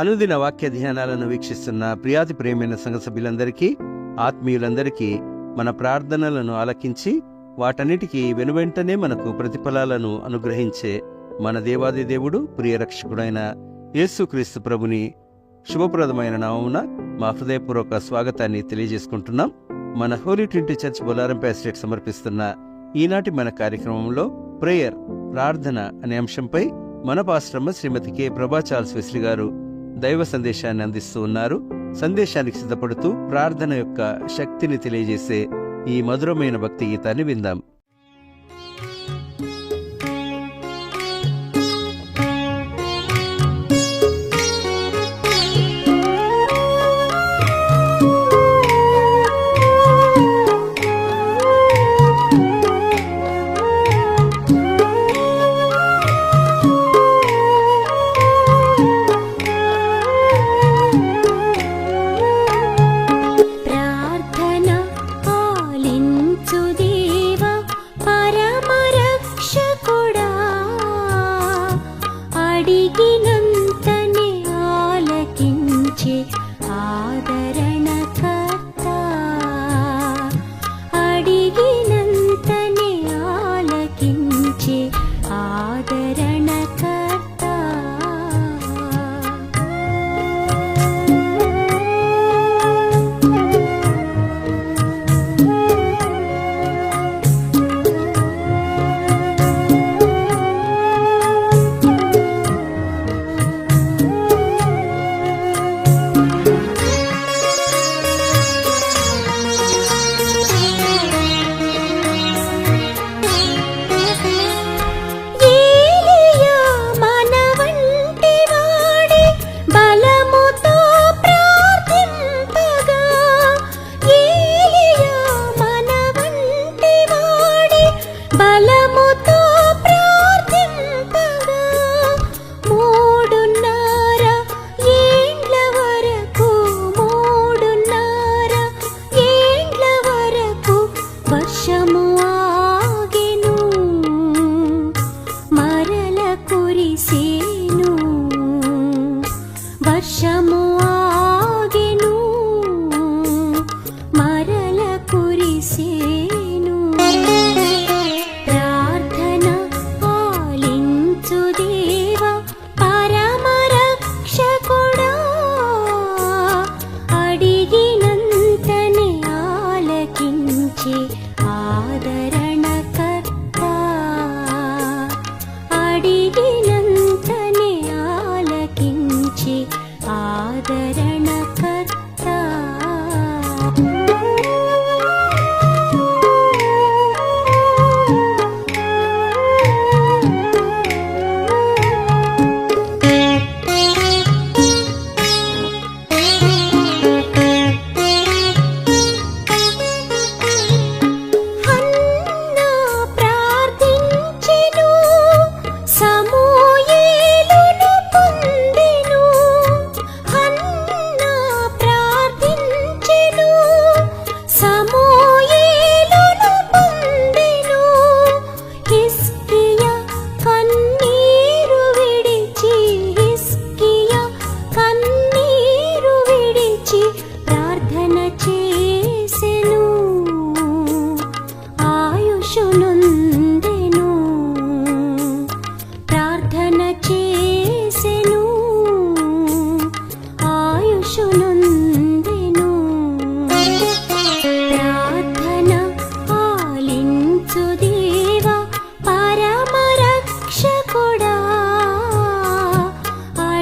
అనుదిన వాక్య ధ్యానాలను వీక్షిస్తున్న ప్రియాతి ప్రేమైన సంఘ సభ్యులందరికీ, ఆత్మీయులందరికీ మన ప్రార్థనలను ఆలకించి వాటన్నిటికీ వెనువెంటనే మనకు ప్రతిఫలాలను అనుగ్రహించే మన దేవాది దేవుడు, ప్రియరక్షకుడైన యేసుక్రీస్తు ప్రభుని శుభప్రదమైన నామమున మా హృదయపూర్వక స్వాగతాన్ని తెలియజేసుకుంటున్నాం. మన హోలీ ట్రినిటీ చర్చ్ బొల్లారంపై ఎస్టేట్ సమర్పిస్తున్న ఈనాటి మన కార్యక్రమంలో ప్రేయర్, ప్రార్థన అనే అంశంపై మన పాస్టరమ్మ శ్రీమతి కె. ప్రభా చార్ల్స్ వెస్లీ గారు దైవ సందేశాన్ని అందిస్తూ ఉన్నారు. సందేశానికి సిద్ధపడుతూ ప్రార్థన యొక్క శక్తిని తెలియజేసే ఈ మధురమైన భక్తి గీతాన్ని విందాం.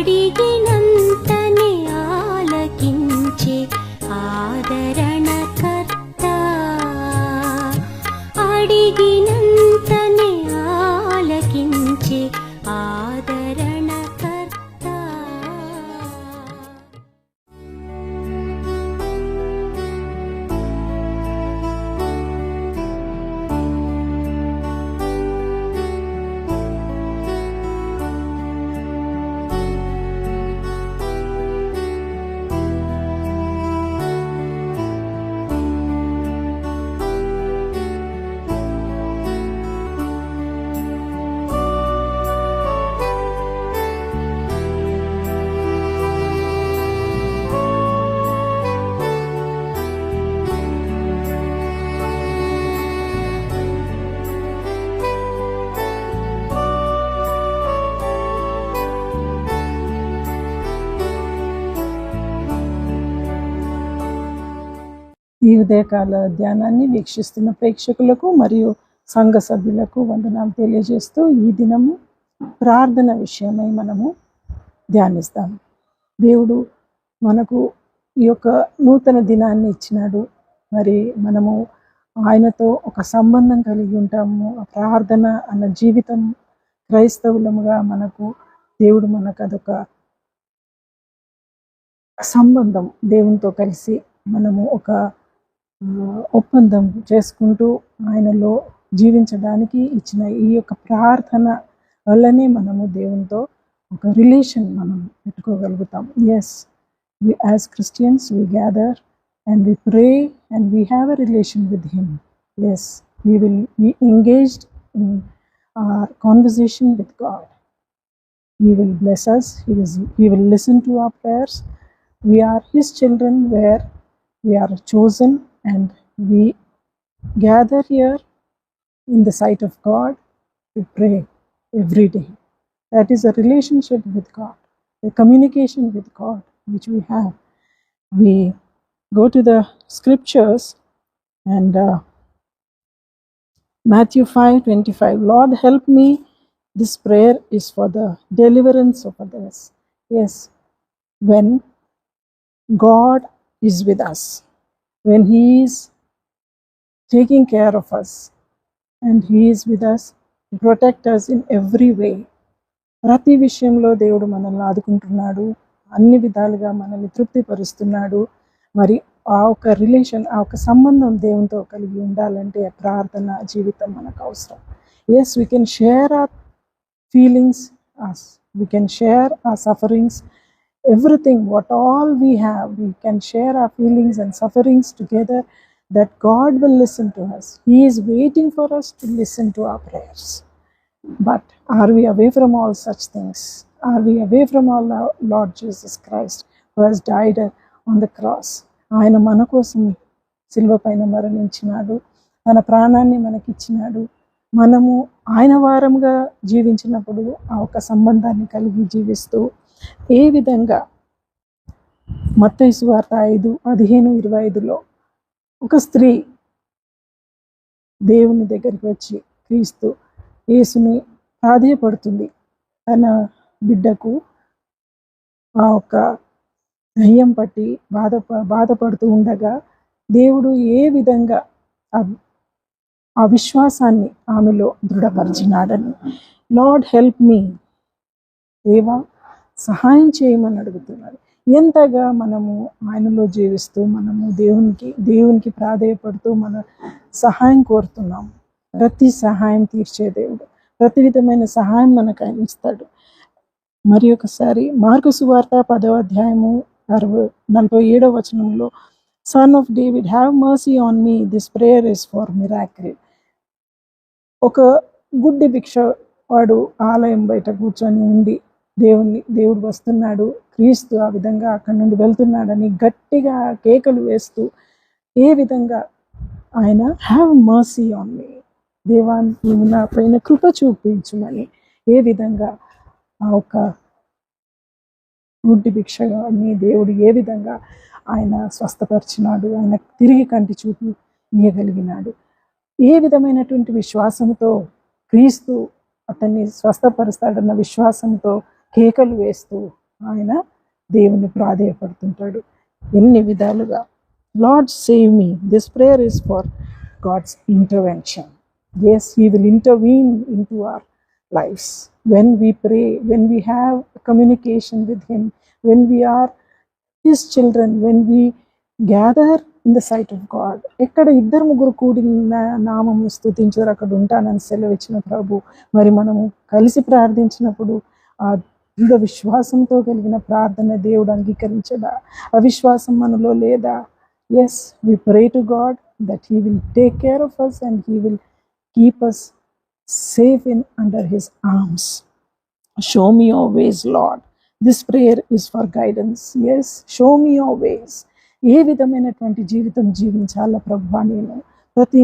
అడిగినంతనే ఆలకించే ఆదర ఈ ఉదయకాల ధ్యానాన్ని వీక్షిస్తున్న ప్రేక్షకులకు మరియు సంఘ సభ్యులకు వందనాలు తెలియజేస్తూ ఈ దినము ప్రార్థన విషయమై మనము ధ్యానిస్తాం. దేవుడు మనకు ఈ యొక్క నూతన దినాన్ని ఇచ్చినాడు. మరి మనము ఆయనతో ఒక సంబంధం కలిగి ఉంటాము. ఆ ప్రార్థన అన్న జీవితం క్రైస్తవులముగా దేవుడు మనకు అదొక సంబంధం. దేవునితో కలిసి మనము ఒక ఒప్పందం చేసుకుంటూ ఆయనలో జీవించడానికి ఇచ్చిన ఈ యొక్క ప్రార్థన వల్లనే మనము దేవునితో ఒక రిలేషన్ మనం పెట్టుకోగలుగుతాం. Yes, as Christians we gather and we pray and we have a relation with him. Yes, we will be engaged in our conversation with God. He will bless us. He will listen to our prayers. We are his children, where we are chosen, and we gather here in the sight of God to pray every day. That is a relationship with God, a communication with God which we have. We go to the scriptures and Matthew 5:25, Lord help me. This prayer is for the deliverance of others. Yes, when God is with us, when he is taking care of us and he is with us to protect us in every way. ప్రతి విషయంలో దేవుడు మనల్ని ఆదుకుంటున్నాడు, అన్ని విధాలుగా మనల్ని తృప్తిపరుస్తున్నాడు. మరి ఆ ఒక రిలేషన్, ఆ ఒక సంబంధం దేవునితో కలిగి ఉండాలంటే ప్రార్థన జీవితం మనకు అవసరం. Yes, we can share our feelings, we can share our sufferings, everything, what all we have, we can share our feelings and sufferings together, that God will listen to us. He is waiting for us to listen to our prayers. But are we away from all such things? Are we away from our Lord Jesus Christ, who has died on the cross? ఆయన మన కోసం శిలువ పైన మరణించినాడు, తన ప్రాణాన్ని మనకిచ్చినాడు. మనము ఆయన వారంగా జీవించినప్పుడు ఆ ఒక సంబంధాన్ని కలిగి జీవిస్తూ ఏ విధంగా మత్తయి సువార్త 5:15-25లో ఒక స్త్రీ దేవుని దగ్గరికి వచ్చి క్రీస్తు యేసుని ప్రాధేయపడుతుంది. తన బిడ్డకు ఆ ఒక దయ్యం పట్టి బాధపడుతూ ఉండగా దేవుడు ఏ విధంగా ఆ విశ్వాసాన్ని ఆమెలో దృఢపరిచినాడని, లార్డ్ హెల్ప్ మీ, దేవా సహాయం చేయమని అడుగుతున్నారు. ఎంతగా మనము ఆయనలో జీవిస్తూ మనము దేవునికి ప్రాధేయపడుతూ మన సహాయం కోరుతున్నాము. ప్రతి సహాయం తీర్చే దేవుడు, ప్రతి విధమైన సహాయం మనకు ఆయన ఇస్తాడు. మరి ఒకసారి మార్కు సువార్త 10:47 son of David have mercy on me, this prayer is for miracle. ఒక గుడ్డి భిక్ష వాడు ఆలయం బయట కూర్చొని ఉండి దేవుడు వస్తున్నాడు, క్రీస్తు ఆ విధంగా అక్కడి నుండి వెళ్తున్నాడని గట్టిగా కేకలు వేస్తూ ఏ విధంగా ఆయన హ్యావ్ మర్సీ ఆన్ మీ, దేవా నువ్వు నా పైన కృప చూపించుమని ఏ విధంగా ఆ ఒక గుడ్డి భిక్షగాన్ని దేవుడు ఏ విధంగా ఆయన స్వస్థపరిచినాడు, ఆయన తిరిగి కంటి చూపు ఇయ్యగలిగినాడు. ఏ విధమైనటువంటి విశ్వాసంతో క్రీస్తు అతన్ని స్వస్థపరుస్తాడన్న విశ్వాసంతో కేకలు వేస్తూ ఆయన దేవుని ప్రాధేయపడుతుంటాడు ఎన్ని విధాలుగా. Lord save me, this prayer is for God's intervention. Yes, he will intervene into our lives. When we pray, when we have communication with him, when we are his children, when we gather in the sight of God. ఎక్కడ 2-3 కూడిన నామము స్తుతించరు అక్కడ ఉంటానని సెలవిచ్చిన ప్రభు. మరి మనము కలిసి ప్రార్థించినప్పుడు ఆ దృఢ విశ్వాసంతో కలిగిన ప్రార్థన దేవుడు అంగీకరించడా? అవిశ్వాసం మనలో లేదా? Yes, we pray to God that he will take care of us and he will keep us safe under his arms. Show me your ways, Lord. This prayer is for guidance. Yes, show me your ways. ఏ విధమైనటువంటి జీవితం జీవించాలా ప్రభువా, నేను ప్రతి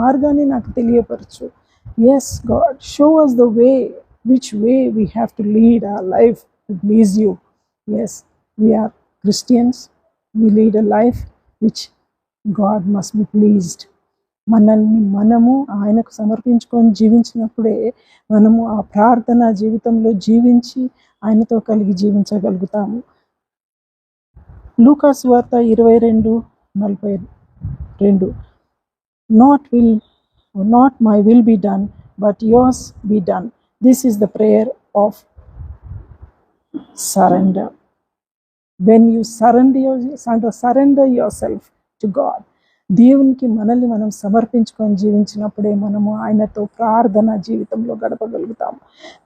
మార్గాన్ని నాకు తెలియపరచు. Yes God, show us the way, which way we have to lead our life to please you. Yes, we are Christians. We lead a life which God must be pleased. మనల్ని మనము ఆయనకు సమర్పించుకొని జీవించినప్పుడే మనము ఆ ప్రార్థన జీవితంలో జీవించి ఆయనతో కలిగి జీవించగలుగుతాము. లూకా సువార్త 22:42 not my will be done but yours be done. This is the prayer of surrender. when you surrender yourself to God, దేవునికి మనల్ని మనం సమర్పించుకొని జీవించినప్పుడే మనము ఆయనతో ప్రార్థన జీవితంలో గడపగలుగుతాము.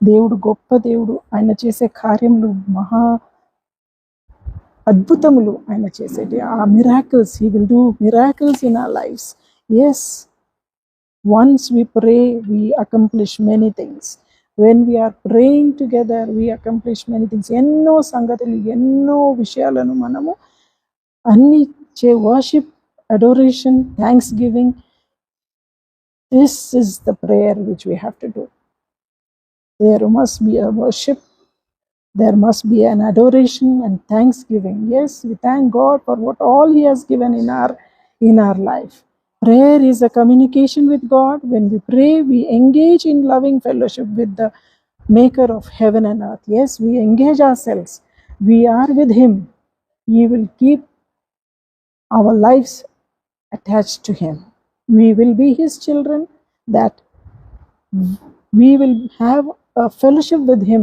దేవుడు గొప్ప దేవుడు. ఆయన చేసే కార్యములు మహా అద్భుతములు. ఆయన చేసేటి ఆ miracles, he will do miracles in our lives. Yes, once we pray we accomplish many things. When we are praying together we accomplish many things. ఎన్నో సంగతులు, ఎన్నో విషయాలను మనము అన్ని worship, adoration, thanksgiving, this is the prayer which we have to do. There must be a worship, there must be an adoration and thanksgiving. Yes, we thank God for what all he has given in our life. Prayer is a communication with God. When we pray, we engage in loving fellowship with the maker of heaven and earth. Yes, we engage ourselves. We are with him. He will keep our lives attached to him. We will be his children, that we will have a fellowship with him,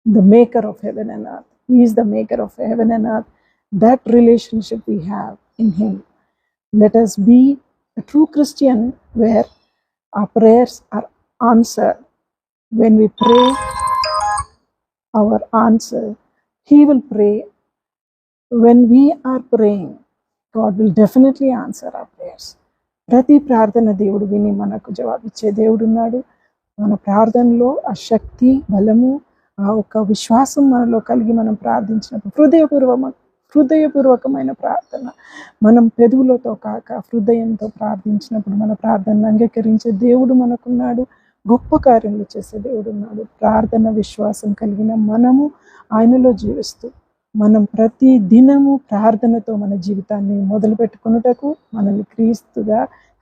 the maker of heaven and earth. He is the maker of heaven and earth. That relationship we have in him. Let us be a true Christian where our prayers are answered. When we pray, our answer, he will pray. When we are praying, God will definitely answer our prayers. ప్రతి ప్రార్థన దేవుడు విని మనకు జవాబిచ్చే దేవుడు ఉన్నాడు. మన ప్రార్థనలో ఆ శక్తి, బలము, ఆ ఒక విశ్వాసం మనలో కలిగి మనం ప్రార్థించినప్పుడు హృదయపూర్వకమైన ప్రార్థన, మనం పెదవులతో కాక హృదయంతో ప్రార్థించినప్పుడు మన ప్రార్థనను అంగీకరించే దేవుడు మనకున్నాడు. గొప్ప కార్యములు చేసే దేవుడు ఉన్నాడు. ప్రార్థన విశ్వాసం కలిగిన మనము ఆయనలో జీవిస్తూ మనం ప్రతి దినము ప్రార్థనతో మన జీవితాన్ని మొదలు పెట్టుకొనుటకు మనల్ని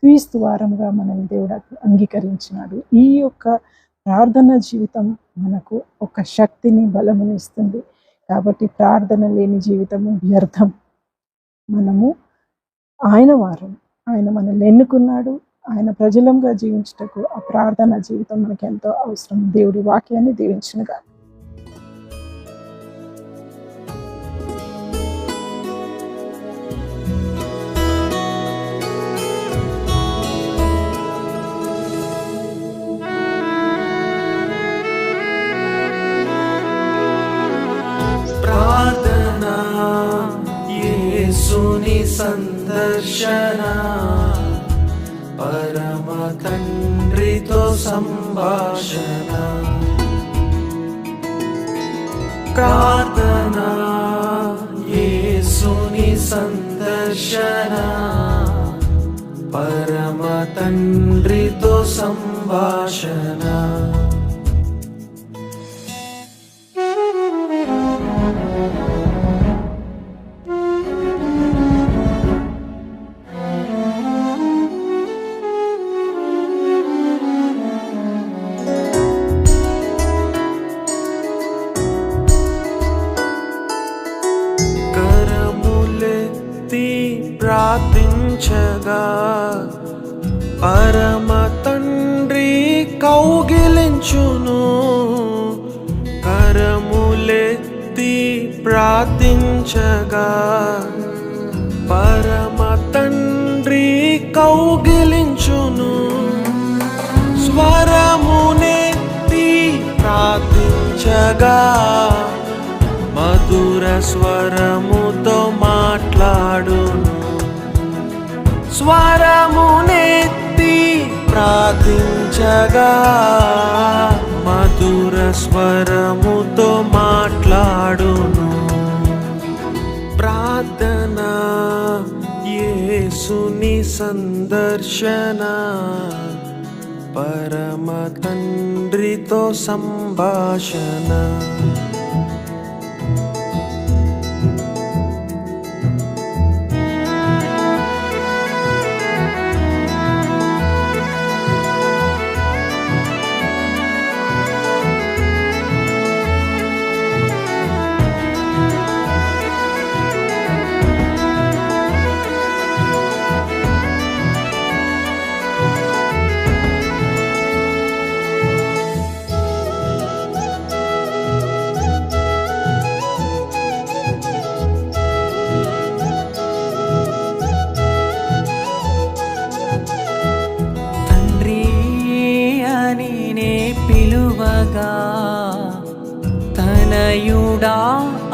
క్రీస్తు వారముగా మనల్ని దేవుడు అంగీకరించినాడు. ఈ యొక్క ప్రార్థన జీవితం మనకు ఒక శక్తిని, బలముని ఇస్తుంది. కాబట్టి ప్రార్థన లేని జీవితము వ్యర్థం. మనము ఆయన వారం, ఆయన మనల్ని ఎన్నుకున్నాడు. ఆయన ప్రజలంగా జీవించుటకు ఆ ప్రార్థన జీవితం మనకు ఎంతో అవసరం. దేవుడి వాక్యాన్ని దీవించునుగా. ప్రార్థనా యేసుని సందర్శన, పరమ తండ్రితో సంభాషణ. ప్రార్థనా యేసుని సందర్శన, పరమ తండ్రితో సంభాషణ. ప్రార్థించగా పరమ తండ్రి కౌగిలించును. కరములెత్తి ప్రార్థించగా పరమ తండ్రి కౌగిలించును. స్వరమునెత్తి ప్రార్థించగా మధుర స్వరముతో మాట్లాడును. స్వరమునెత్తి ప్రార్థించగా మధుర స్వరముతో మాట్లాడును. ప్రార్థన యేసుని సందర్శన, పరమ తండ్రితో సంభాషణ. తనయుడా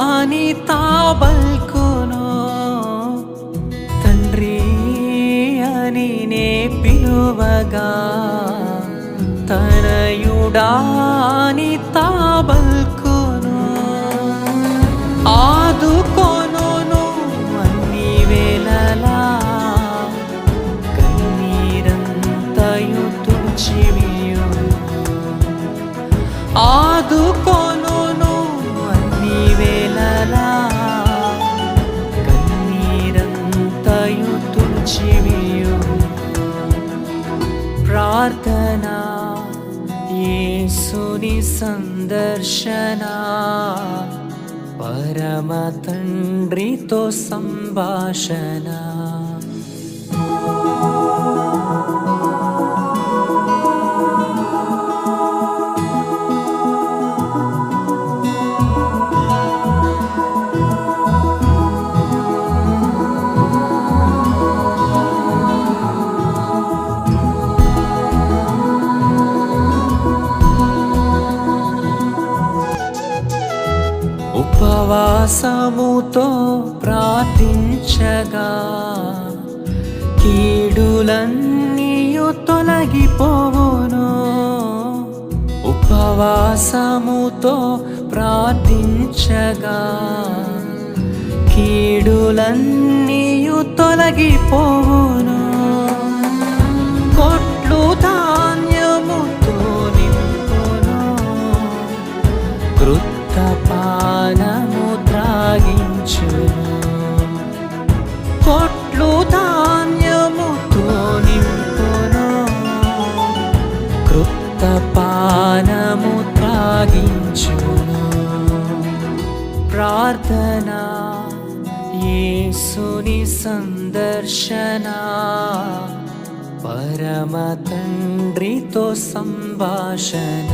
అని తాబల్కును, తండ్రి అని నే పిలువగా తనయుడా అని తాబల్కును. ఆదుకొనును అన్ని వేళలా, కన్నీరంతయు తుడిచివేయును. ఆదుకొనును అన్ని వేళలా, కన్నీరంతయు తుడిచివేయును. ప్రార్థన యేసుని సందర్శన, పరమ తండ్రితో సంభాషణ. ఉపవాసముతో ప్రార్థించగా కీడులన్నీయు తొలగిపోవును. ఉపవాసముతో ప్రార్థించగా కీడులన్నీయు తొలగిపోవును. కొట్లు ధాన్యముతో నింపును, కృత పానము త్రాగించును. కొట్లు ధాన్యముతో నింపును, కృత పానము త్రాగించును. ప్రార్థన యేసుని సందర్శన, పరమ తండ్రితో సంభాషణ.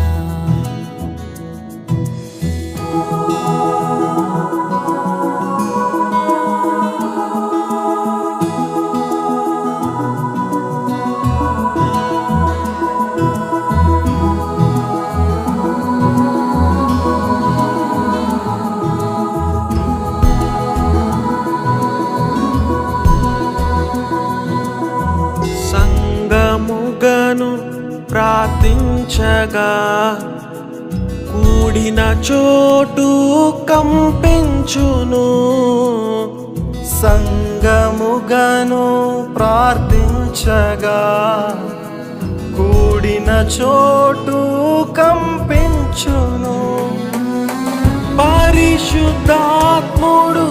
సంగముగను ప్రార్థించగా కూడిన చోటు కంపించును. సంగముగను ప్రార్థించగా కూడిన చోటు కంపించును. పరిశుద్ధాత్ముడు